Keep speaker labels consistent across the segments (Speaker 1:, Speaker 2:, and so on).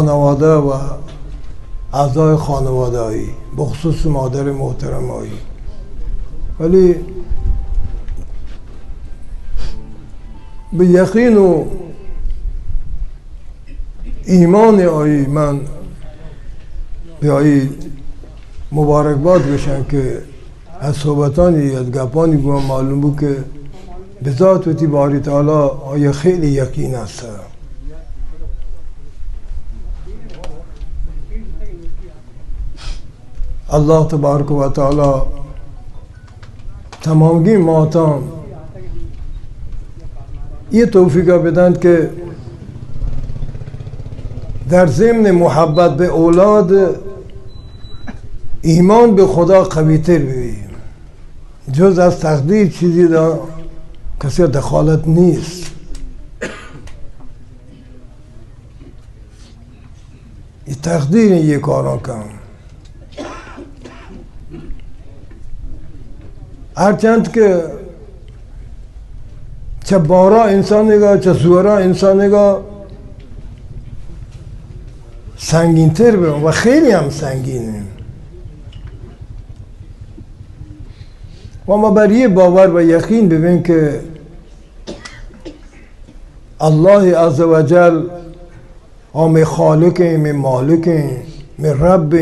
Speaker 1: خانواده و اعضای خانواده‌ای بخصوص مادر محترمایی، ولی به یقین و ایمان آیی من به آیی مبارکباد بشن که از صحبتانی از گپانی گوام معلوم بود که به ذات و باری تعالی آیه خیلی یقین است. الله تبارک و تعالی تمامگی ماتان یہ توفیق بدند که در ضمن محبت به اولاد ایمان به خدا قوی‌تر ببینیم. جز از تقدیر چیزی در کسی دخالت نیست. این تقدیر این کارا کن. هرچند که چه بارا انسان نگاه چه زورا انسان نگاه سنگین تر برم و خیلی هم سنگینه و ما بر یه باور و یقین ببین که الله عزوجل هم خالق من مالک من رب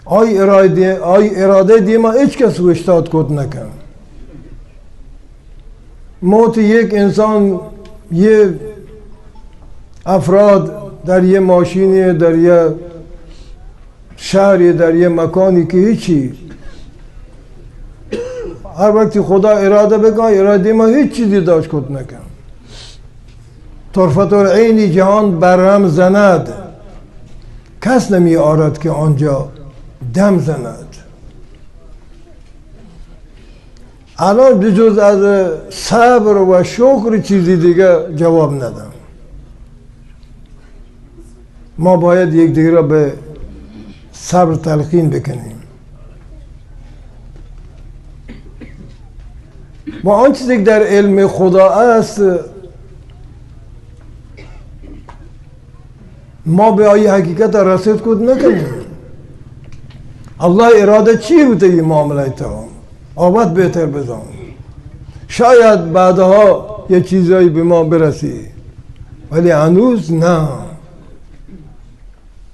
Speaker 1: آی اراده دی ما هیچ کس رو اشتاد کد نکن. موت یک انسان یه افراد در یه ماشینی در یه شهری در یه مکانی که هیچی هر وقتی خدا اراده بگه اراده ما هیچ چیزی داشت کد نکن. طرفت العین جهان برهم زند کس نمی آرد که آنجا دم زند. الان بجز از صبر و شکر چیزی دیگه جواب ندم. ما باید یک دیگه را به صبر تلقین بکنیم. و آن چیزی که در علم خدا است ما به آیه حقیقت رسید کد نکنیم. الله اراده چی بوده این معامله تا آباد بهتر بزن. شاید بعدها یه چیزایی به ما برسی ولی هنوز نه.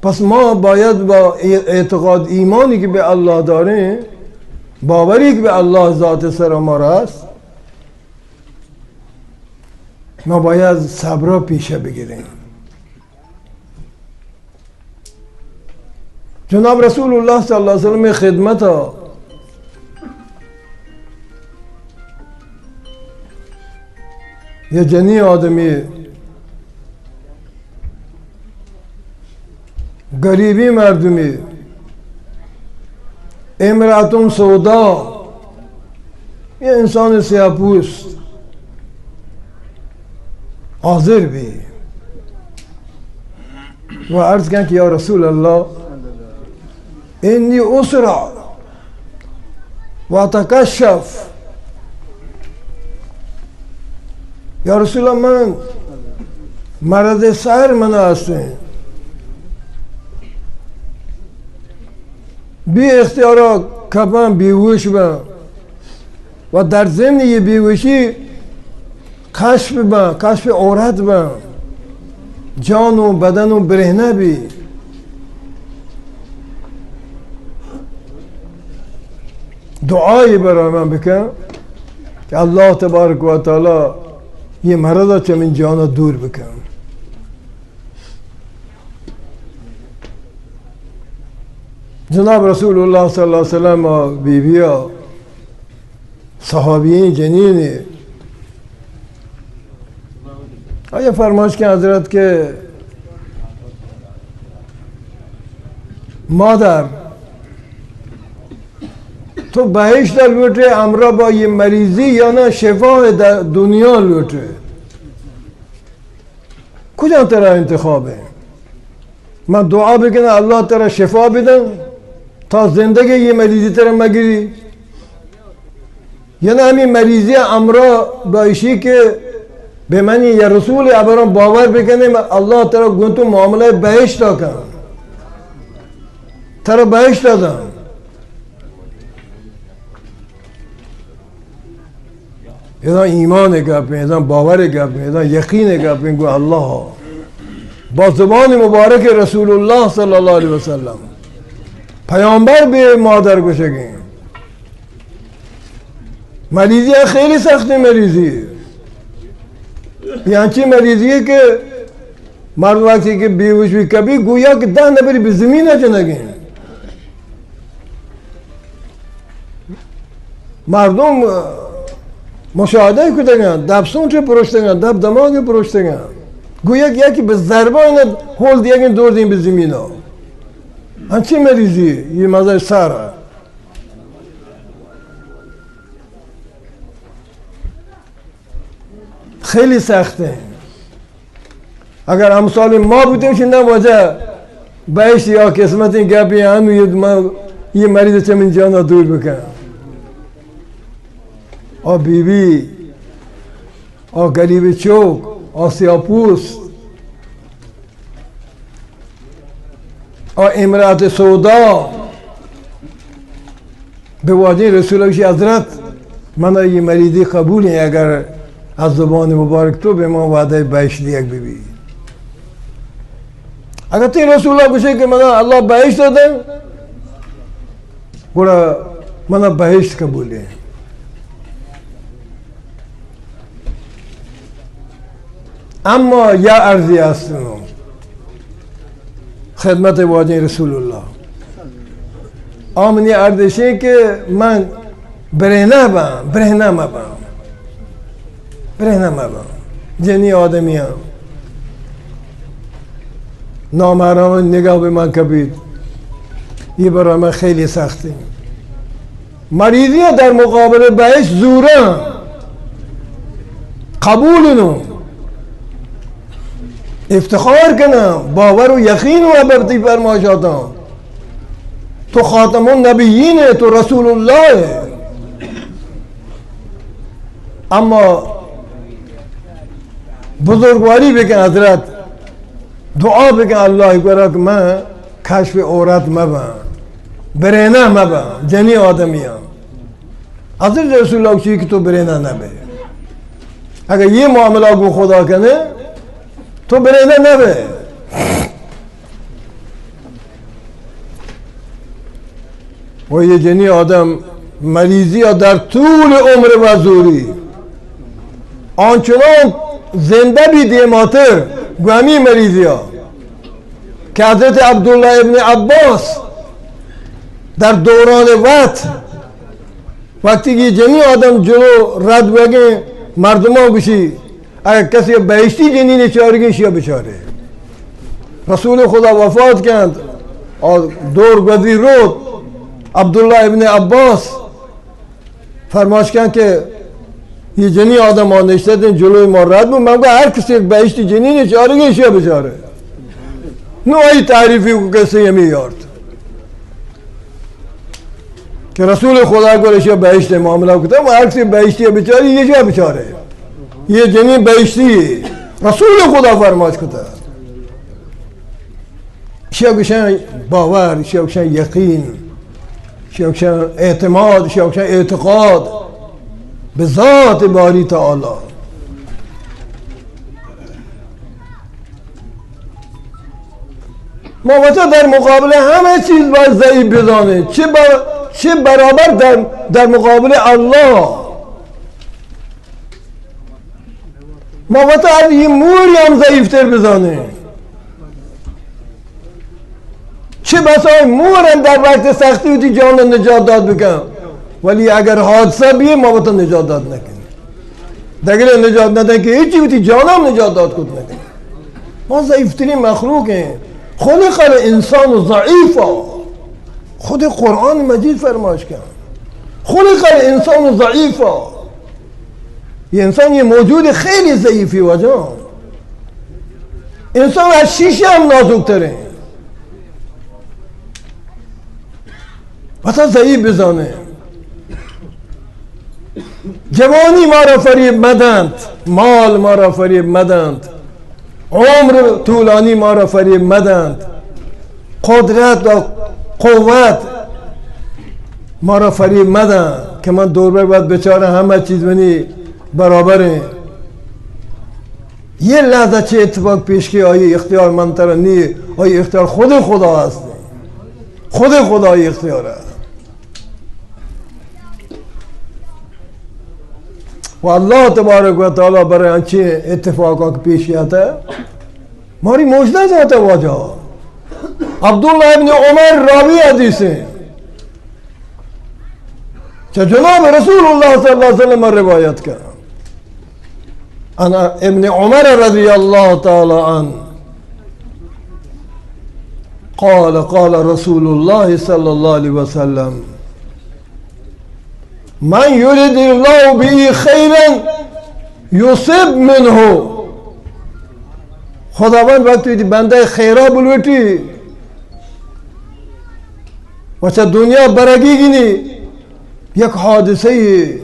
Speaker 1: پس ما باید با اعتقاد ایمانی که به الله داریم باوری که به الله ذات سر ما است ما باید صبر پیشه بگیریم. جناب رسول الله صلی الله علیه وسلم خدمت ها یه جنی آدمی غریبی مردمی امراتون سودا یه انسان سیاه‌پوست حاضر بی و عرض کن که یا رسول الله اینی اسرع و تکشف. یا رسول الله من مرض سحر من هستم بی اختیارا کپم بیهوش بم و در ضمن یه بیهوشی کشف عورت بم جان و بدن و برهنه بی. دعایی برای من بکن که الله تبارک و تعالی یه مرض چه من جانا دور بکن. جناب رسول الله صلی الله علیه وسلم و بیبیا صحابیین جنینی آیا فرمایش که حضرت که مادر تو بهشت لوٹے امرا با یہ مریضی یا نه شفا در دنیا لوٹے کجا ترا انتخابه؟ من دعا بکنم الله ترا شفا بدن تا زندگی یه مریضی ترا مگیری یا نه همین مریضی امرا بایشی که به من یا رسول ابرام باور بکنیم الله تعالی گنتو معامله بهشت کن ترا بهشت دادم اینا ایمان گپین اینا باور گپین اینا یقین گپین گو الله با زبان مبارک رسول الله صلی الله علیه وسلم پیامبر به مادر گوشگین مریضی خیلی سخت مریضی یعنی چی مریضیه که مرد وقتی که بیهوش بی کبھی گویا که 10 نفری به زمین نجنگین مردم مشاهده کردن دب سونچه پرشتن دب دماغ پرشتن گویا که یکی به ضربه اینا هول دیگه دور دیم به زمین ها همچی مریضی یه مزه سر خیلی سخته اگر امثال ما بودیم شنده واجه بهشت یا قسمت این گپی هم یه مریض چمین جانا دور بکنم آ بیبی آ گریب چوک آ سیاپوست آ امرات سودا به واجه رسول الله حضرت من یه مریضی قبولی اگر از زبان مبارک تو به ما وعده بهشت یک بیبی اگر تی رسول الله گوشه که من الله بهشت دادم گوڑا من بهشت قبولی اما یا عرضی هستم خدمت واجه رسول الله آمنی عرضشه که من برهنه مبم جنی آدمی هم نامحرم نگاه به من کبید یه برای من خیلی سخته مریضی در مقابل بهش زوره قبول نو افتخار کنم باور و یقین و برتی فرمایشاتم تو خاتم النبیینه تو رسول الله اما بزرگواری بکن حضرت دعا بکن الله کرد که من کشف عورت مبم برهنه مبم جنی آدمیم حضرت رسول الله چیه که تو برهنه نبه اگر یه معامله گو خدا کنه تو برهنه نبه و یه جنی آدم مریضی در طول عمر و زوری آنچنان زنده بی دیماتر گوهمی مریضی ها که حضرت عبدالله ابن عباس در دوران وقتی که جنی آدم جلو رد بگه مردم ها گوشی اگر کسی بهشتی جنین چارگی شیا بچاره رسول خدا وفات کرد دور گذی رود عبدالله ابن عباس فرماش کرد که یه جنی آدم ها نشتدن جلوی ما رد بود من هر کسی یک بهشتی جنین چارگی شیا بچاره نوعی تعریفی کو کسی میارد که رسول خدا گوش یا بهشت معامله کردم و هر کسی بهشتی بچاره یه جا بچاره یه جنین بهشتی رسول خدا فرمایش کرده شیا گوشن باور شیا گوشن یقین شیا گوشن اعتماد شیا گوشن اعتقاد به ذات باری تعالی ما وقتا در مقابل همه چیز باید ضعیف بدانه چه برابر در مقابل الله ما وقتا از این موری هم ضعیفتر بدانه چه بسای مورن در وقت سختی و جان نجات داد بکن ولی اگر حادثه بیه ما وقتا نجات داد نکنه دگر نجات ندن که هیچی بودی جانم نجات داد کد نکنه ما ضعیفترین مخلوقیم خلق الانسان ضعیفا خود قرآن مجید فرمایش کرد خلق الانسان ضعیفا یه انسان یه موجود خیلی ضعیفی وجه انسان از شیشه هم نازکتره وقتا ضعیف بزانه جوانی ما را فریب مدند، مال ما را فریب مدند، عمر طولانی ما را فریب مدند، قدرت و قوت ما را فریب مدند که من دور باید بچاره همه چیز منی برابره. یه لحظه چه اتفاق پیش که آیه اختیار من تر نی، آیه اختیار خود خدا هست، خود خدا اختیار هست. و الله تبارک و تعالی برای آنچه اتفاقا که پیش آتا ماری موجده جاتا واجه. عبدالله ابن عمر راوی حدیث ہے چه جناب رسول الله صلی اللہ علیہ وسلم روایت کا انا ابن عمر رضی اللہ تعالی عنہ قال رسول الله صلی اللہ علیہ وسلم من يريد الله به خيرا يصب منه. خداوند وقتی بنده خیرا بلوٹی وچه دنیا برگی گینی یک حادثه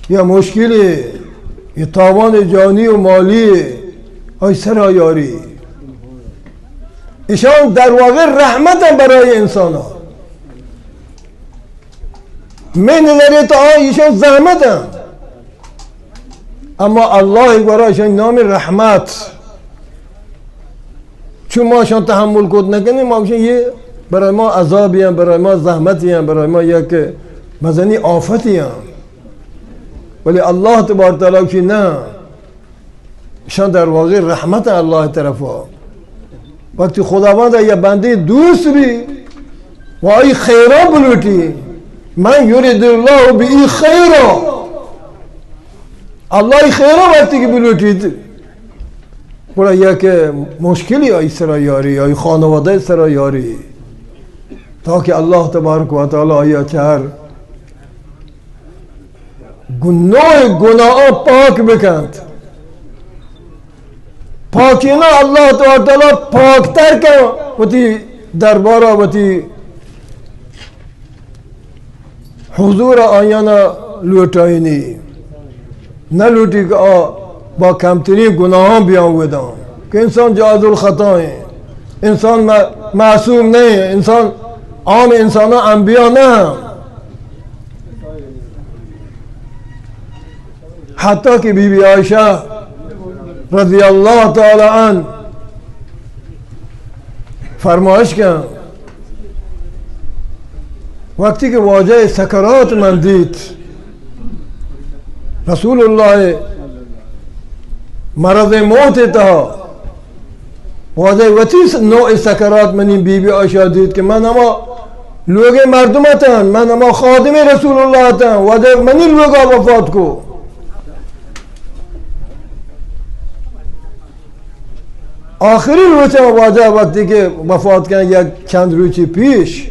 Speaker 1: یا مشکلی یا تاوان جانی و مالی ای سرا یاری ایشان در واقع رحمت برای انسان ها من نظری تا ایشان زحمت هم اما الله برایشان نام رحمت چون ما شان تحمل کد نکنیم ما بشن یه برای ما عذابی هم برای ما زحمتی هم برای ما یک مزنی آفتی هم ولی الله تبارک تعالی که نه شان در واقع رحمت الله طرفا وقتی خداوند یه بنده دوست بی و ای خیرا بلوٹی من یرید الله بی خیرا الله خیرا وقتی که بلوٹید برای یک مشکلی ای سرا یاری ای خانواده سرا یاری تا که الله تبارک و تعالی آیا چهر گناه پاک بکند پاکینا الله تعالی پاکتر که وتی دربارا وتی حضور آیانا لوٹائنی نہ لوٹی که با کمترین گناهان بیان ودان که انسان جاز الخطا ہے انسان معصوم نہیں ہے انسان عام انسان انبیاء نه حتی که بی بی عایشه رضی الله تعالی عنہ فرمایش کرد وقتی که واجه سکرات من دید رسول الله مرض موت تا واجه وتی نوع سکرات منی بی بی عایشه دید که من اما لوگ مردمتن من اما خادم رسول الله تن واجه منی لوگا وفات کو آخری روچه واجه وقتی که وفات کردن یک چند روچی پیش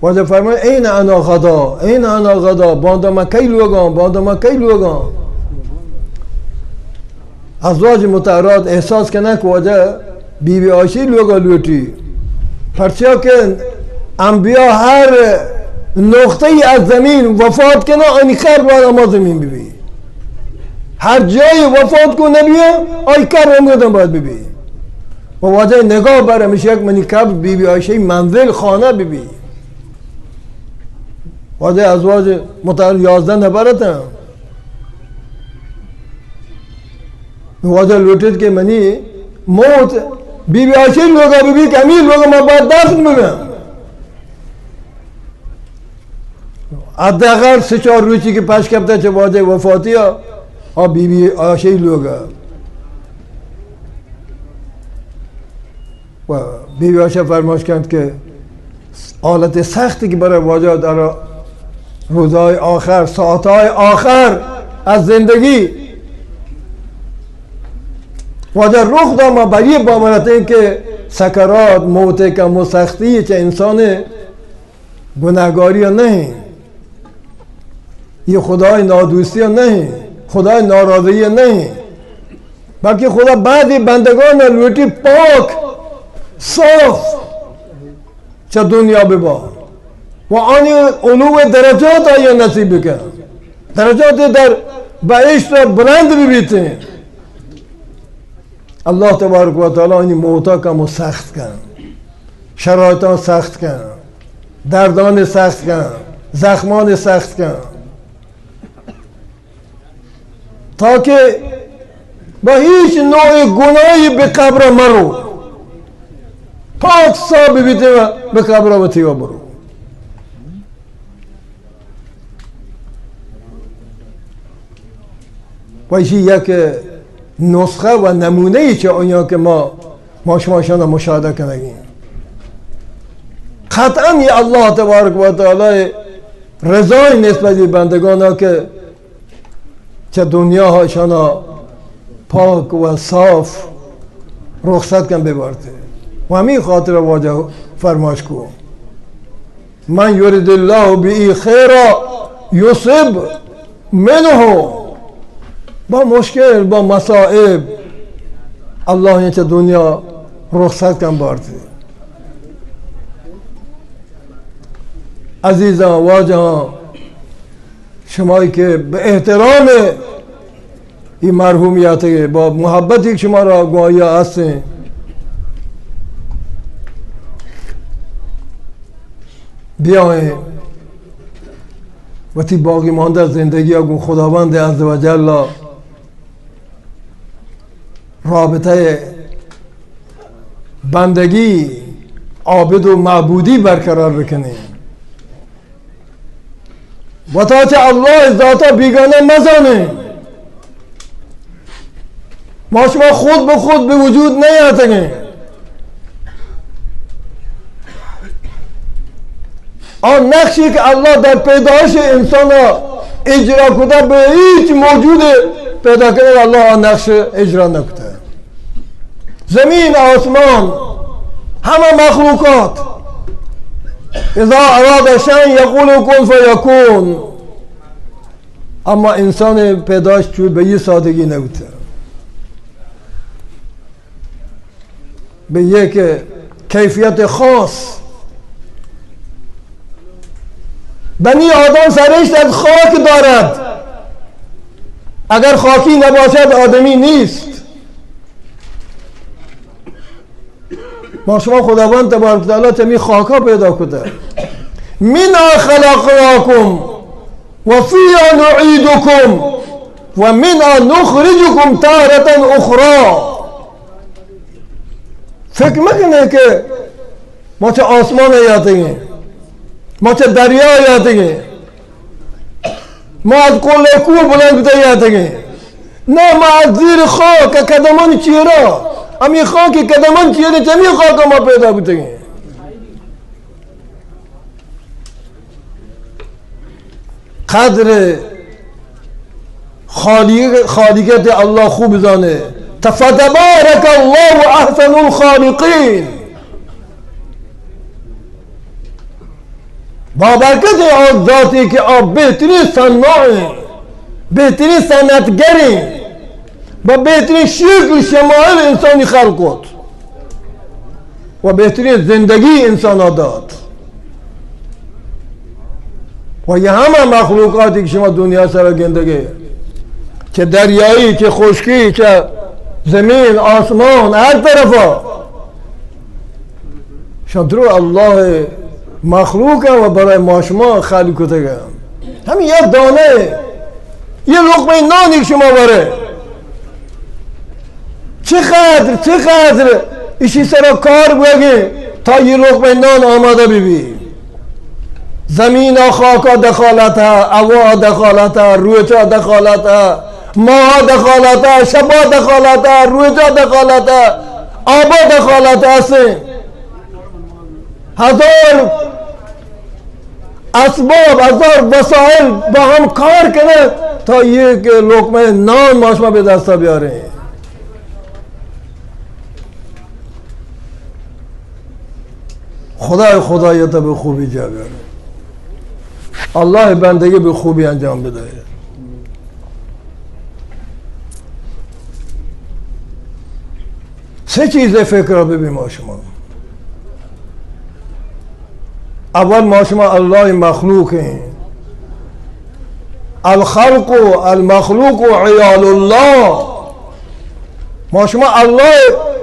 Speaker 1: واجه فرماید این انا غدا این انا غدا باندو ما کی لوگان باندو ما کی لوگان ازواج مطهرات احساس کنن که واجه بی بی عایشه لوگا لوٹی پرچه که انبیا هر نقطه ای از زمین وفات کنن آنی خیر باید اما زمین ببی هر جای وفات کو نبیه آی کر امگدن باید ببی و واجه نگاه بره میشه یک منی کب بی بی عایشه منزل خانه ببی واجه ازواج مطهر 11 نبرتن واجه لوٹید که منی موت بی بی عایشه لوگا ببی که امیر لوگا ما باید دفن ببین حداقل 3-4 روزی که پش کبته چه واجه وفاتی ها بی بی عایشه لوگا و بی بی عایشه فرمایش کرد که حالت سختی که برای واجه در روزهای آخر ساعتهای آخر از زندگی واجه رخ داما بری بامرته که سکرات موت که مسختی چه انسان گناهگاری نہیں یہ خدای نادوستی نہیں خدای ناراضی نہیں بلکہ خدا بعضی بندگان لوٹی پاک صاف چه دنیا ببا و آنی علو درجات آیا نصیب کن درجات در بهشت را بلند ببینید. الله تبارک و تعالی این موتا کم سخت کن، شرایطان سخت کن، دردان سخت کن، زخمان سخت کن، تا که با هیچ نوع گناهی به قبر مرو، پاک صاحب بیده و به قبر و تیوا برو. و ایشی یک نسخه و نمونه ای که اونیا که ما شما مشاهده کنگیم. قطعا ی الله تبارک و تعالی رضای نسبت به بندگان ها که چه دنیا هاشان پاک و صاف رخصت کن ببارده و همین خاطر واجه فرماش کو من یرید الله بی خیرا یصب منه. با مشکل با مصائب الله این چه دنیا رخصت کن بارده. عزیزان واجهان شمایی که به احترام این مرحومیت با محبتی که شما را گواهی هستین، بیاین وقتی باقی مانده از زندگی ها خداوند عزوجل رابطه بندگی عابد و معبودی برقرار بکنیم و تا چه الله ذاتا بیگانه مزانیم. ما شما خود به خود به وجود نیاتگیم. آن نقشی که الله در پیدایش انسان اجرا کرده به هیچ موجود پیدا کرده الله آن نقش اجرا نکرده. زمین آسمان همه مخلوقات اذا اراد شیئا یقول کن فیکون، اما انسان پیدایش چون به یه سادگی نبوده، به یک کیفیت خاص. بنی آدم سرشت از خاک دارد، اگر خاکی نباشد آدمی نیست. ما شما خداوند تبارک و تعالی چمی خاکا پیدا کرده. منها خلقناکم و فیها نعیدکم و منها نخرجکم تارة اخرى. فکر مکنه که ما چه آسمان یادگیم، ما چه دریا یادگیم، ما از قله کوه بلند بوده یادگیم. نه، ما از زیر خاک قدمان چیرا، امی خاکی قدمان چیره چمی خاک ما پیدا بودگیم. قدر خالقیت الله خوب زانه. تفتبارک الله احسن الخالقین. با برکت آن ذاتی که آن بهترین صناع، بهترین صنعتگری، با بهترین شکل شمایل انسانی خلق کرد و بهترین زندگی انسان داد. و یه همه مخلوقاتی که شما دنیا سر زندگی، چه دریایی، چه خشکی، چه زمین، آسمان، هر طرفا شدرو الله مخلوقه و برای ما شما خلق کرده. همین یک دانه، یه لقمه نانی که شما بره، چقدر ایشی سر کار بگی تا یه لقمه نان آماده ببی. زمین ها، خاک ها دخالت ها، هوا دخالت ها، رویچا دخالت ها، ماه دخالت ها، شبا دخالت ها، رویچا دخالت ها، آبا دخالت هستیم. هزار اسباب، هزار وسایل با هم کار کنه تا یک لقمه نان ما شما به دست بیاره. خدایت به خوبی جا بیاره. الله بندگی به خوبی انجام بده. سه چیز فکر را ببین ما شما. اول ما شما الله مخلوق ہیں، الخلق و المخلوق و عیال الله. ما شما الله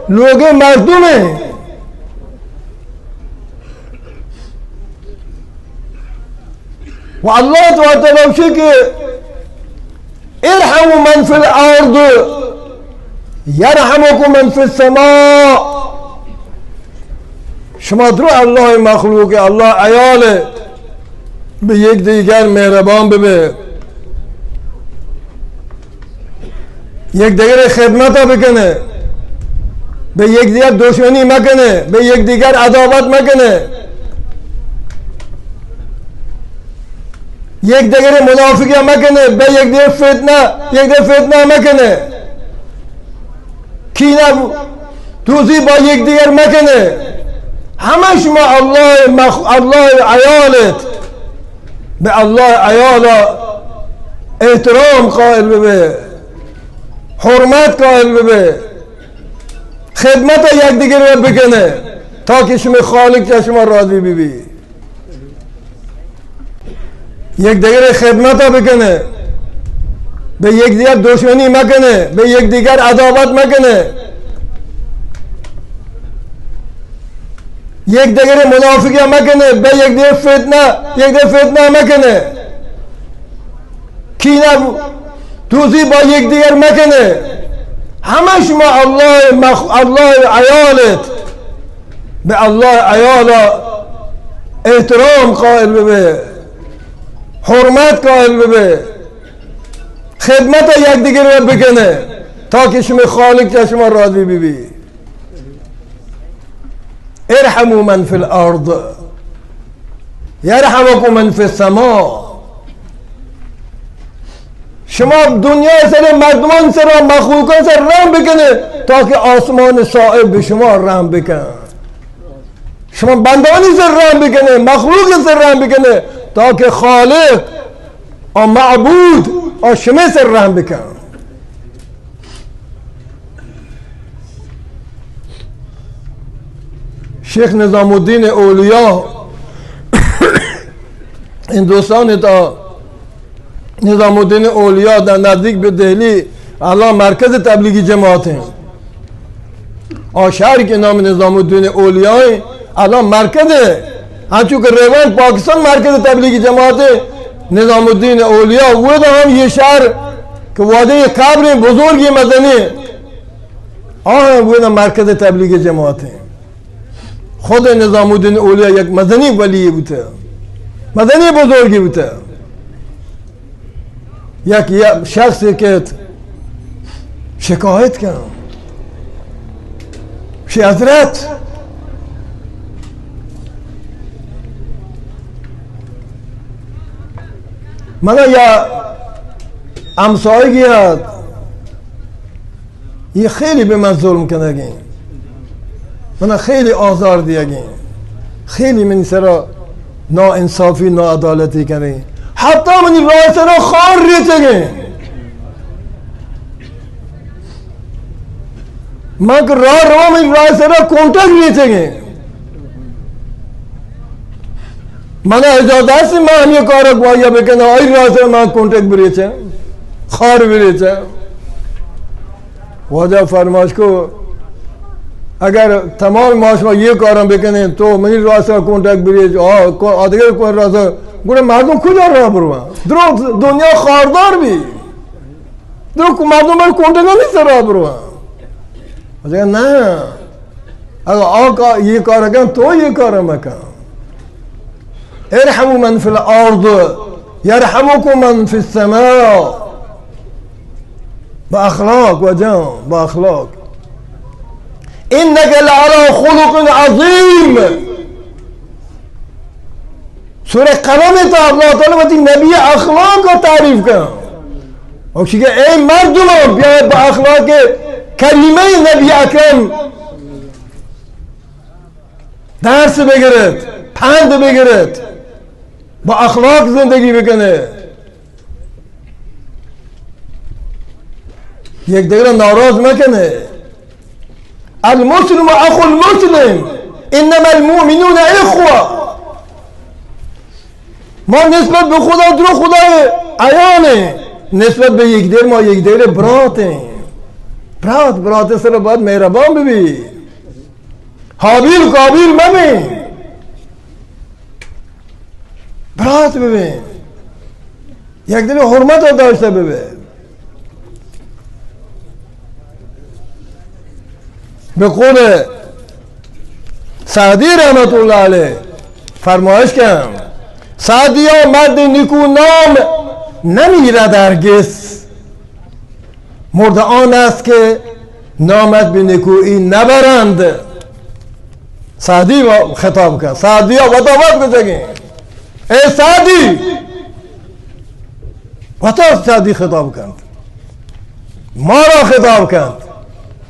Speaker 1: لوگه مردمه. و الله تعالی بشه که ارحموا من فی الارض یرحمکم من فی السماء. شما درو الله مخلوق، الله عیاله، به یک دیگر مهربان ببه، یک دیگر خدمت بکنه، به یک دیگر دشمنی مکنه، به یک دیگر عداوت مکنه، یک دیگر منافقی مکنه، به یک دیگر فتنه مکنه، کینه دوزی با یک دیگر مکنه. همه شما الله عیالت، به الله عیالا احترام قائل ببه، حرمت قائل ببه، خدمت یک دیگر رو بکنه تا که شما خالق شما راضی ببی. یک دیگر خدمت بکنه، به یک دیگر دشمنی مکنه، به یک دیگر عداوت مکنه، یک دیگر منافقی مکنه، به یک دیگر فتنه مکنه، کینه دوزی با یک دیگر مکنه. همه شما الله عیالت، به الله عیالا احترام قائل ببه، حرمت قائل ببه، خدمت یک دیگر رو بکنه تا که شما خالق شما راضی ببی. ارحموا من فی الارض یرحمکم من فی السماء. شما دنیا سر مردمان سر مخلوقان سر رحم بکنه تا که آسمان صاحب به شما رحم بکنه، شما بندانی سر رحم بکنه، مخلوق سر رحم بکنه تا که خالق و معبود و شما سر رحم بکنه. شیخ نظام الدین اولیا هندوستان تا نظام الدین اولیا در نزدیک به دهلی الان مرکز تبلیغی جماعت شهری که نام نظام الدین اولیا الان مرکز همچون که روان پاکستان مرکز تبلیغی جماعت نظام الدین اولیا و هم یه شهر که واده قبر بزرگی مدنی و مرکز تبلیغی جماعت. خود نظام الدین اولیا یک مدنی ولی بوده، مدنی بزرگی بوده. یک شخصی که شکایت کرد حضرت من یا امسایگی هست یه خیلی به من ظلم کنگی، من خیلی آزار دیگی، خیلی من سرا ناانصافی ناعدالتی کنی، حتی من راه سرا خار ریچگی. من که راه من راه سرا کنتک ریچگی. من اجازه هستی من همیه کارک باید بکنم آئی راه سرا من کنتک بریچم، خار بریچم. واجه فرماش کو اگر تمام ما شما یه کارم بکنین تو منی راه سر کنتک بریچ آدگر کن راه سر گوره مردم کجا راه بروان؟ درو دنیا خاردار بی درو مردم بر کنتک نیست راه بروان. واجه نه اگر آقا یه کار کن تو یه کارم بکن. ارحموا من فی الارض یرحمکم من فی السماء. با اخلاق وجه با اخلاق. انك لعلى خلق عظیم. سوره قلم تا الله تعالی وقتی نبی اخلاق رو تعریف کن و که ای مردم بیاید با اخلاق کریمه نبی اکرم درس بگیرد، پند بگیرد، با اخلاق زندگی بکنه، یک دیگر ناراض مکنه. المسلم اخو المسلم انما المؤمنون اخوه. ما نسبت به خدا درو خدا عیانه نسبت به یکدیگر ما یکدیگر براتیم برات سر باید مهربان ببین حابیل قابیل مبین برات ببین یکدیگر حرمت رو داشته ببین به قول سعدی رحمت الله علیه فرمایش کردم سعدیا مرد نیکو نام نمیرد هرگز مرد آن است که نامت به نیکویی نبرند سعدی خطاب کرد سعدیا وطاوت بزنگی ای سعدی وطاوت سعدی خطاب کرد ما را خطاب کرد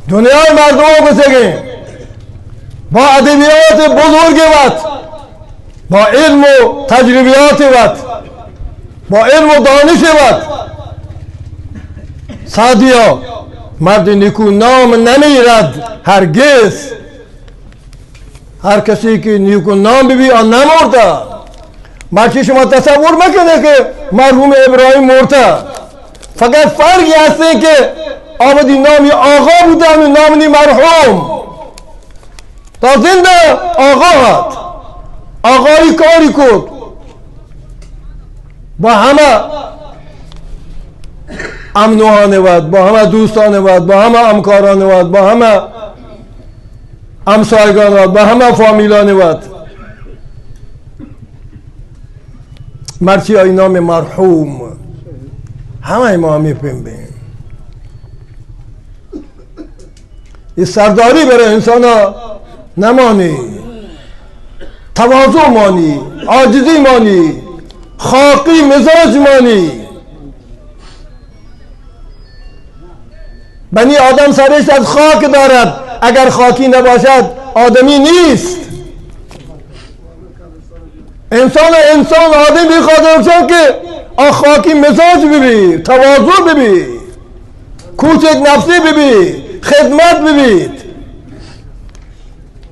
Speaker 1: دنیای مردم بزنگی با ادبیات بزرگ وقت با علم و تجربیات وقت با علم و دانش وقت سعدیا مرد نیکو نام نمیرد هرگز هر کسی که نیکو نام ببی آن نمرده بلکه شما تصور مکنه که مرحوم ابراهیم مرده فقط فرقی هسته که آمدی نامی آقا بودن و نامی مرحوم تا زنده آقا هست آقایی کاری کد با همه امنوهانه ود با همه دوستانه ود با همه همکارانه ود با همه همسایگان ود با همه فامیلانه ود مرچی های نام مرحوم همه ما میفهمیم این سرداری برای انسان نمانی تواضع مانی عاجزی مانی خاقی مزاج مانی بنی آدم سرش از خاک دارد اگر خاکی نباشد آدمی نیست انسان آدم بخواهد که خاکی مزاج ببی تواضع ببی کوچک نفسی ببی خدمت ببید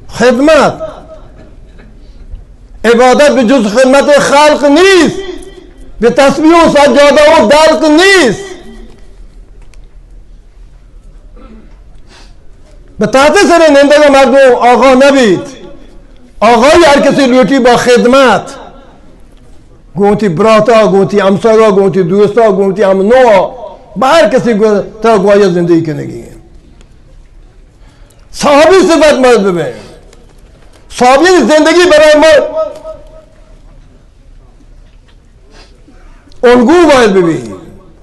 Speaker 1: خدمت عبادت به جز خدمت خلق نیست به تسبیح و سجاده و دلق نیست به تحت سر ننده مردم آقا نبید آقای هر کسی لوٹی با خدمت گونتی براتا گونتی امساگا گونتی دوستا گونتی امنوا با هر کسی تا گویا زندگی کنگی صحابی صفت مرد ببین صحابی زندگی برای ما الگو باید ببین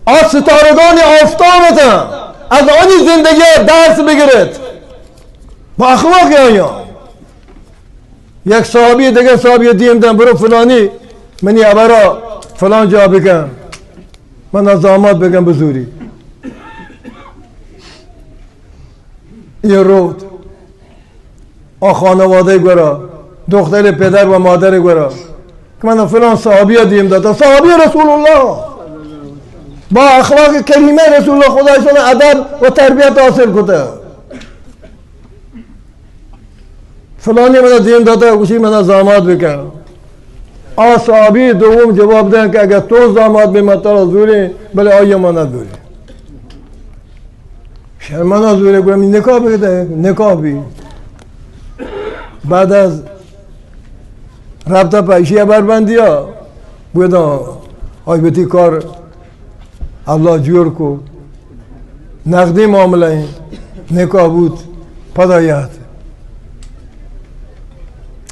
Speaker 1: از ستارگان آفتابتن از آنی زندگی درس بگیرد با اخلاق آیا یک صحابی دیگر صحابی دیم دن برو فلانی منی ابرا فلان جا بکن من از داماد بگم بزوری این رود خانواده گورا دختر پدر و مادر گورا که من فلان صحابی ها دیم دادا صحابی رسول الله با اخلاق کریمه رسول الله خدایشان ادب و تربیت حاصل کده فلانی من دیم دادا گوشی من زاماد بکن صحابی دوم جواب دن که اگر تو زاماد به مطار زوری بله آیا ما ندوری شرمان ازوره گویم این نکاح بگده نکاح بی بعد از رابطه پیشی بربندی ها بودن آی بتی کار الله جور کو نقدی معامله نکاح بود پدایت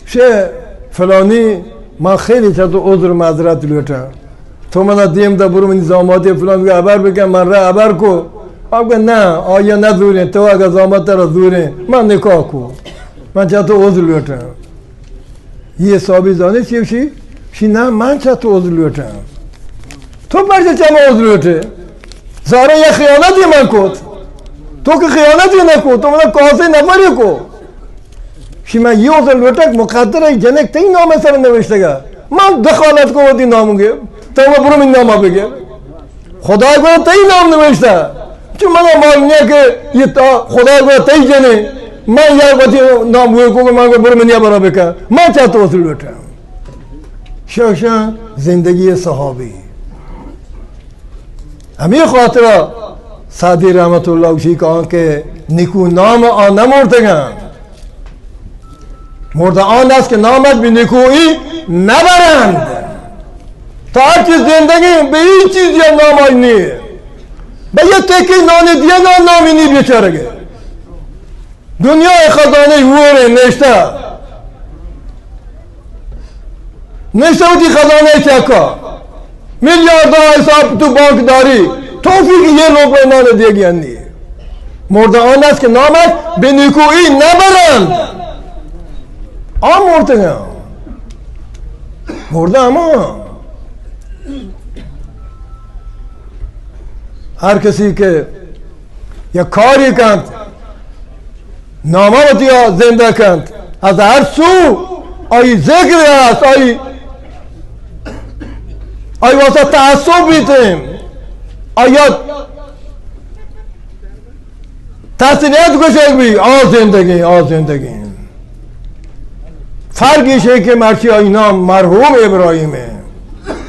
Speaker 1: شه فلانی من خیلی چه تو عذر معذرت لوٹا تو من دیم دا برو من زاماتی فلان بگه عبر بگم من را عبر کو بگه نه آیا ندوره تو اگر زامات را دوره من نکاح کو من چه تو عذر لوٹا یه صحابی زانه چیه شی نه من چه تو عذر لوٹا تو برچه چه من عذر لوٹه زاره یه خیانتی من کد تو که خیانتی نکو تو من کاسه نفری کو شی من یه عذر لوٹک مقدره جنک تی نام سر نوشته گه من دخالت کو ودی نامو گه تو من برو من نامو بگه خدای گوه تی نام نوشته چون من معلومیه که یه تا خدای گوه تی جنه من یه ودی نام گوه کو من برو من یه برا بکن من چه تو عذر لوٹم شوشن زندگی صحابی همین خاطر سعدی رحمت الله علیه که نیکو نام آن نمردگن، مرد آن است که نامش به نیکویی نبرند. تا هرچی زندگی به این چیزی نام نیست، به یه تکی نان دیگه نامی نی بیچارگه. دنیا خزانه وره نشته بودی خزانه چکا میلیاردها حساب تو بانک داری، توفیق یه لقمه نان دیگه نی. مرد آن است که نامش به نیکویی نبرند. آن مرده هم مرده اما هر کسی که یک کاری کند نامه ها زنده کند، از هر سو آی ذکر است، آی واسه تعصب بیتیم، آیا تسلیت گوشک بی آ زندگی فرقیش ہے کہ مرچی اینا مرحوم ابراهیم ہے،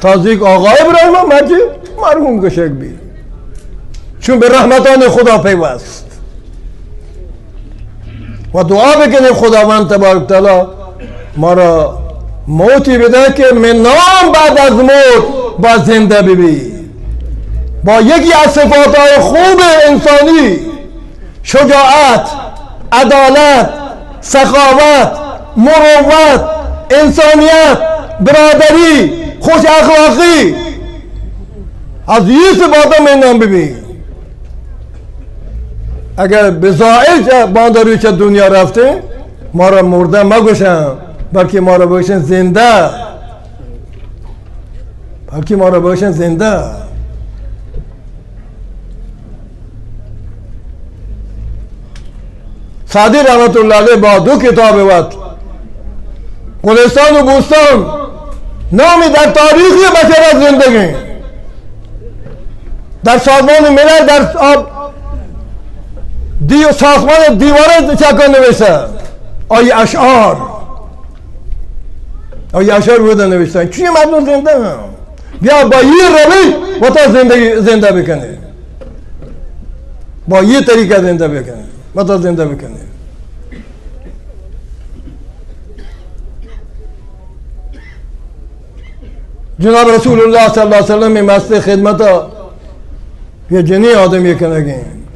Speaker 1: تازیک آقا ابراهیم هم مرچی مرحوم گوشک بی، چون به رحمتان خدا پیوست. و دعا بکنیم خداوند تبارک تعالی ما را موتی بده که من نام بعد از موت با زنده ببی، با یکی از صفاتهای خوب انسانی، شجاعت، عدالت، سخاوت، مروت، انسانیت، برادری، خوش اخلاقی، از این صفات من نام ببی. اگر به ظاهر بانداروی چه دنیا رفته ما را مرده مگوشن، بلکه ما را بگوشن زنده، سعدی رحمت الله علیه با دو کتاب وقت گلستان و بوستان نامی در تاریخی بشر زندگی، در سازمان ملل، در ساختمان دیوار چکان نوشته. آی اشعار بوده نوشتن. چون مردم زنده هم بیا با یه روش و تا زنده بکنه، با یه طریقه زنده بکنه و تا زنده بکنه. جناب رسول الله صلی الله علیه وسلم مسئله خدمت ها یه جنی آدمی کنگیم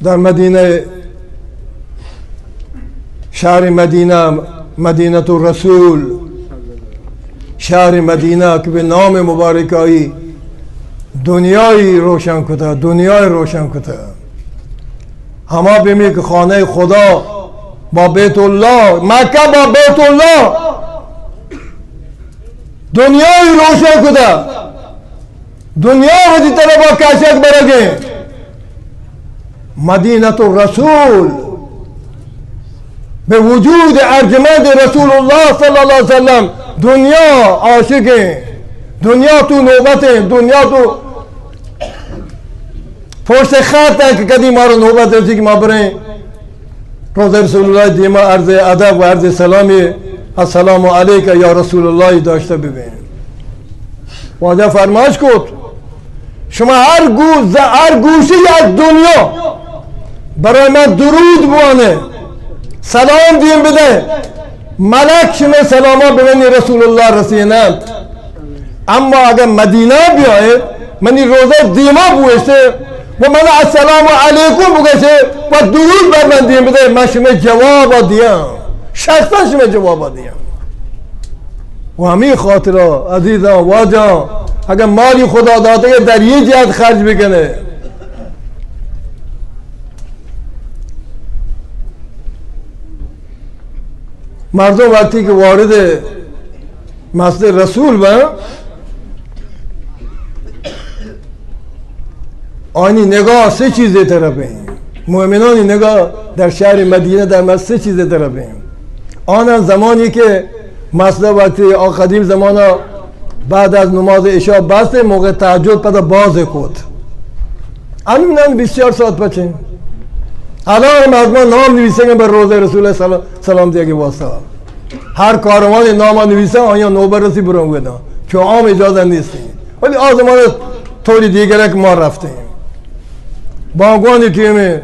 Speaker 1: در مدینه، شهر مدینه، مدینه الرسول، شهر مدینه که به نام مبارکایی دنیای روشن کده. همه بمی که خانه خدا با بیت الله، مکه با بیت الله دنیای روشن کده، دنیا وزی طرف کشک برگه. مدینه الرسول به وجود ارجمند رسول الله صلی الله علیه وسلم دنیا عاشقه، دنیا تو نوبته، دنیا تو پشت خط ہے کہ کدی مارو نوبت رسی کہ ما بریں روز رسول الله دیما عرض ادب و عرض سلامی السلام علیکم یا رسول الله داشته ببین. واجه فرمایش کد شما هر گوشه از دنیا برای من درود بوانه، سلام دیم بده، ملک شما سلاما ببینی رسول الله رسینند. اما اگر مدینه بیاید منی روزه دیما بوشته و من السلام علیکم بگشه و درود بر من دیم بده، من شما جواب دیم، شخصا شما جواب دیم. و همین خاطر عزیزان واجه اگر مالی خدا داده در یه جهت خرج بکنه، مردم وقتی که وارد مسجد رسول بن آنی نگاه سه چیزه طرفه، مؤمنانی نگاه در شهر مدینه در مسجد سه چیزه طرفه. آن زمانی که مسجد وقتی قدیم زمانا بعد از نماز عشاء بسته، موقع تهجد پدا باز کد. همین 24 ساعت بچه الان مردمان نام نویسنگن بر روزه رسول سلام دیگه واسه هر کاروان نام نویسن آیا نوبر رسی برون گدن چون عام اجازه نیستی ولی آزمان طوری دیگره که ما رفتیم بانگوانی که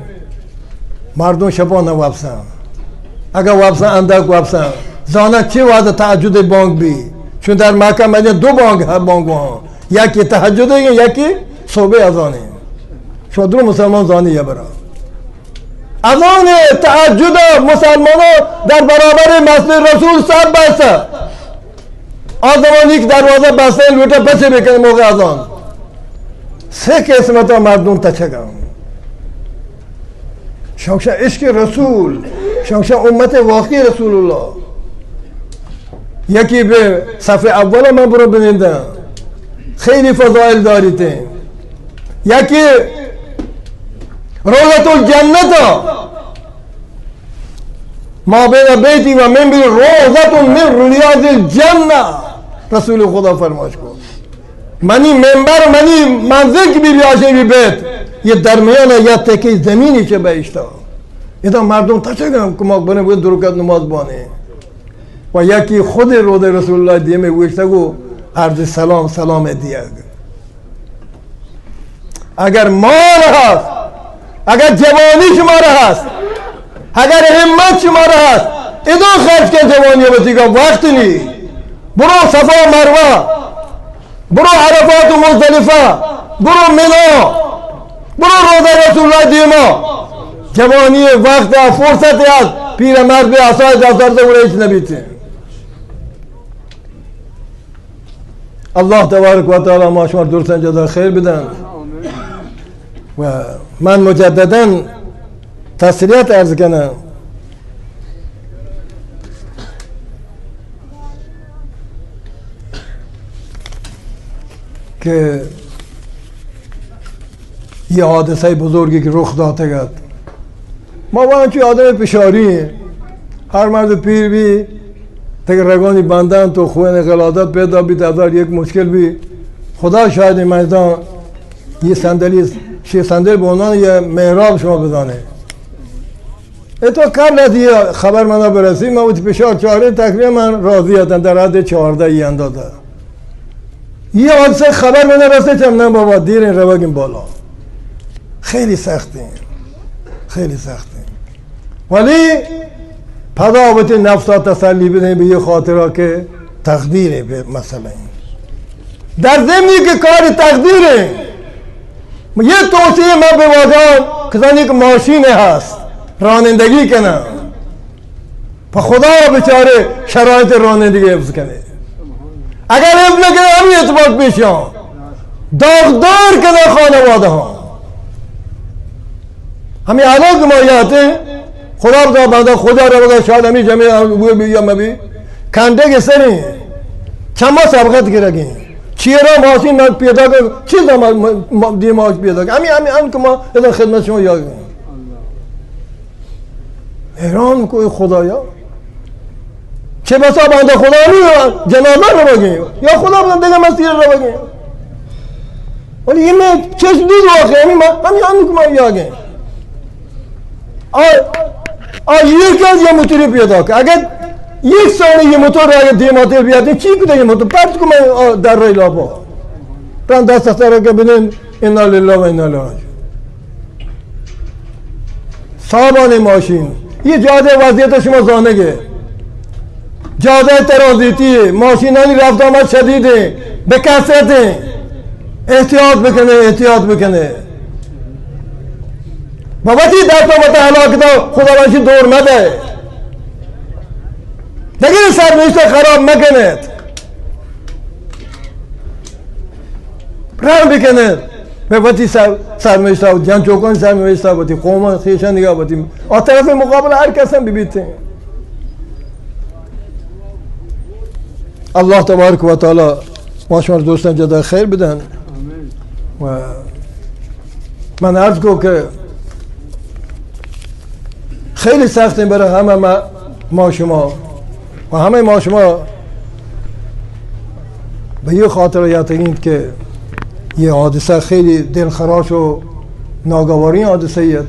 Speaker 1: مردم شبا نوابسن اگر وابسن اندک وابسن زانه چی وعده تهجد بانگ بی چون در مکه مدینه دو بانگ ها بانگوان یکی تهجده یکی صبح اذانه شما دو مسلمان زانیه برا اذان تهجد مسلمان در برابر مسجد رسول صاحب بسته آزمانی که دروازه بسته لوٹه بچه بکنه موقع اذان سه قسمت مردم تچگم شوشا عشق رسول شوشا امت واقعی رسول الله یکی به صفحه اول من برو ببینید خیلی فضائل دارید یکی روضة الجنة ما بین بیتی و من بین روضة من ریاض الجنة رسول خدا فرماش کن منی منبر منی منزل که بیاشه بی بیت یه درمیان یا تکی زمینی چه بیشتا اینا مردم تشکرم که ما بنه بود درکت نماز بانه و یکی خود روضه رسول الله دیمه ویشتا گو عرض سلام سلام دیگه اگر مال هست اگر جوانی شما را هست اگر همت شما را هست ایدو خرج که جوانی بسی که وقت نی برو صفا مروه برو عرفات و مزدلفه برو منا برو روضه رسول الله دیما جوانی وقت فرصت هست پیر مرد به اصای دستارده و رئیس نبیتی الله تبارک و تعالی ما شما درستن جدا خیر بدن و من مجددا تسلیت عرض کنم که یه حادثه بزرگی که رخ داده گد ما با همچی آدم پشاری هر مرد پیر بی تک رگانی بندن تو خوین غلادت پیدا بی تازار یک مشکل بی خدا شاید این میدان یه صندلی شیخ صندل به عنوان یه محراب شما بدانه تو قبل از یه خبر منو برسی ما بود پشار چهاره تقریبا من راضی هستم در حد 14 ای اندازه یه حادثه خبر منو رسه چم نه بابا دیر این رو بگیم بالا خیلی سختیم خیلی سختیم ولی پدابت نفسا تسلی بدهیم به یه خاطره که تقدیره به مسئله این در ضمنی که کار تقدیره یه توصیه ما به واجان کسانی که ماشین هست رانندگی کنن پا خدا بچاره شرایط رانندگی حفظ کنه اگر حفظ نکنه همین اتفاق پیشان داغدار کنه خانواده ها همین الان که ما یاته خدا بدا بنده خدا رو بگه شاید همین جمعه بوی بی یا مبی کنده که سری چما سبقت گرگیم چیه را ماشین من پیدا کنم چیز هم دیگه ماش پیدا کنم همین که ما ازن خدمت شما یاد کنیم حیران میکنی خدایا چه بسا بنده خدا رو جنازه رو بگیم یا خدا بنده دیگه مسیر رو بگیم ولی این چشم دید واقعی همین که ما یاد کنیم یکی از یه موتوری پیدا کنم اگر یک ثانیه یه موتور را اگر دیماتر بیاده چی کده یه موتور پرت کنم در رای لابا پرند دست دسته را که بدین انا لله و انا الیه راجعون صاحبان ماشین یه جاده وضعیت شما زانگه جاده ترانزیتی ماشینانی رفت آمد شدیده به کسرته احتیاط بکنه بابتی دست آمده حلاکتا خدا بانشی دور مده دیگه سرنوشت خراب مکنید رحم بکنید به وقتی سرنوشت ها جان چوکان سرنوشت ها باتی قوم خیشن نگاه باتی آ طرف مقابل هر کس هم ببیتیم الله تبارک و تعالی ما شما دوستان جدا خیر بدن و من عرض کو که خیلی سختیم برای همه ما شما و همه ما شما به یه خاطر یادگیرید که یه حادثه خیلی دلخراش و ناگواری حادثه ایت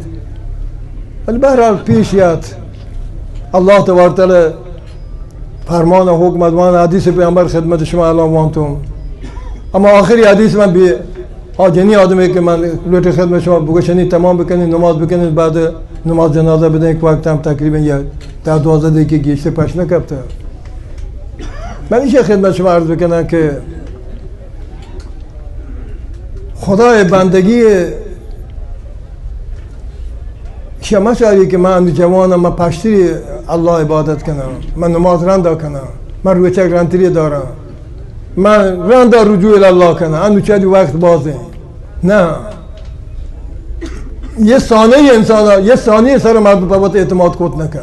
Speaker 1: ولی بهرحال پیش یاد الله تبارک تعالی فرمان و حکم ادوان حدیث پیامبر خدمت شما اعلام وانتم اما آخری حدیث من بی آجنی آدمی که من لوٹ خدمت شما بگوشنی تمام بکنید نماز بکنید بعد نماز جنازه بدن یک وقت هم تقریبا یا تا 12 دقیقه گیشته پش نکرده من ایشه خدمت شما عرض بکنم که خدای بندگی شما شاید که من جوانم من پشتی الله عبادت کنم من نماز رنده کنم من روچک رنتری دارم من رنده رجوع الله کنم اندو چه وقت بازه نه یه ثانیه انسان یه ثانیه سر مردم بابت اعتماد خود نکن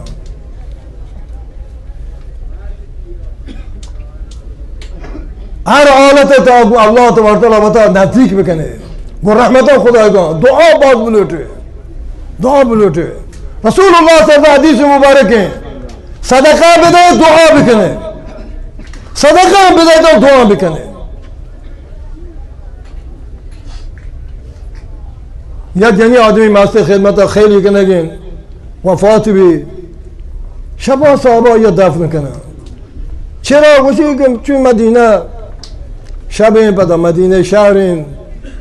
Speaker 1: هر حالت تا الله تبارک و نزدیک بکنه با رحمت خدایگان دعا باز بلوٹه دعا بلوٹه رسول الله صلی الله علیه حدیث مبارکه صدقه بده دعا بکنه صدقه بده دعا بکنه یا جنی آدمی ماسته خدمت خیلی کنگین وفات بی شبا صحابه یا دفن کنه چرا گوشی که چون مدینه شب پدا مدینه شهرین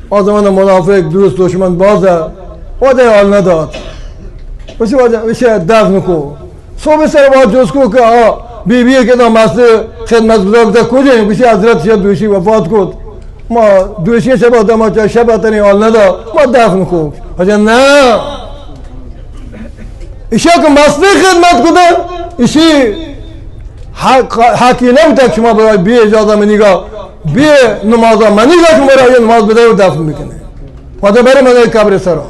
Speaker 1: آزمان منافق دوست دشمن بازه واده حال نداد وشه دفن کو صبح سر باید جز کو که بیبیه که دا ماسته خدمت گذار کجاییم گوشی حضرت شد دوشی وفات کد ما دوشی شب آدم ها شب تنی حال ندا ما دفن کو حاجه نه ایشا که ماسته خدمت کده ایشی حقی نمیتک شما برای بی اجازه منیگا بی نمازا منیگا شما برای نماز بده و دفن میکنه واجه بره منه قبر سرا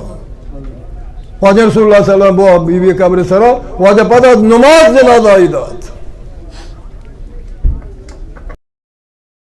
Speaker 1: واجه رسول الله صلی اللہ علیہ وسلم با بی بی قبر سرا واجه پدا نماز جنازه ای داد